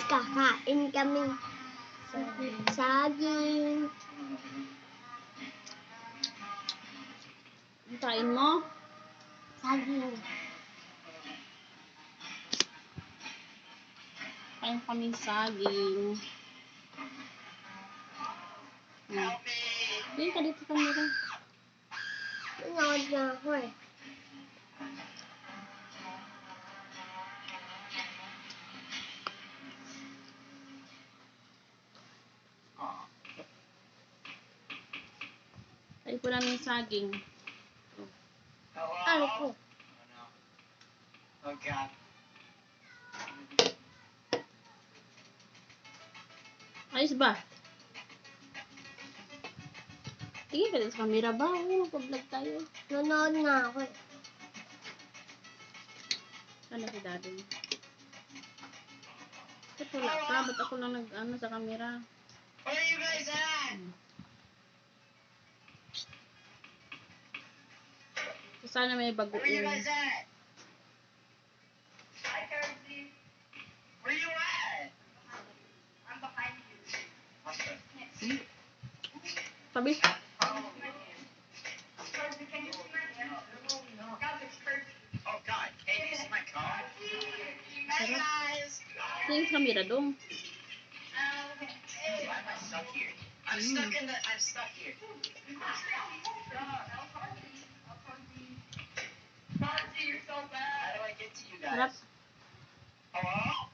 Kakain kami. Saging. Ang kain mo? Saging. Kain kaming saging. Hindi ka dito kamera. Nanood na ako eh. Kain po namin saging. Ano ko? Oh God. Ayos ba? Tingin ka dito sa camera ba? Oo, mag-vlog tayo. Nanood na ako eh. Ano si daddy? Ito wala ka. Ba't ako lang nag-ano sa camera? Where are you guys at? So, sana may Where are you baguin. guys at? Hi, Kirsty. Where you at? I'm behind you. Sabi? Kirsty, can you see my hand? No. God, it's Kirsty. Oh God, can you see my car? Hey guys. Tingin sa camera dong. Hey, why am I stuck here? I'm stuck here. Kirsty, you're so bad. How do I get to you Harap. guys? Hello?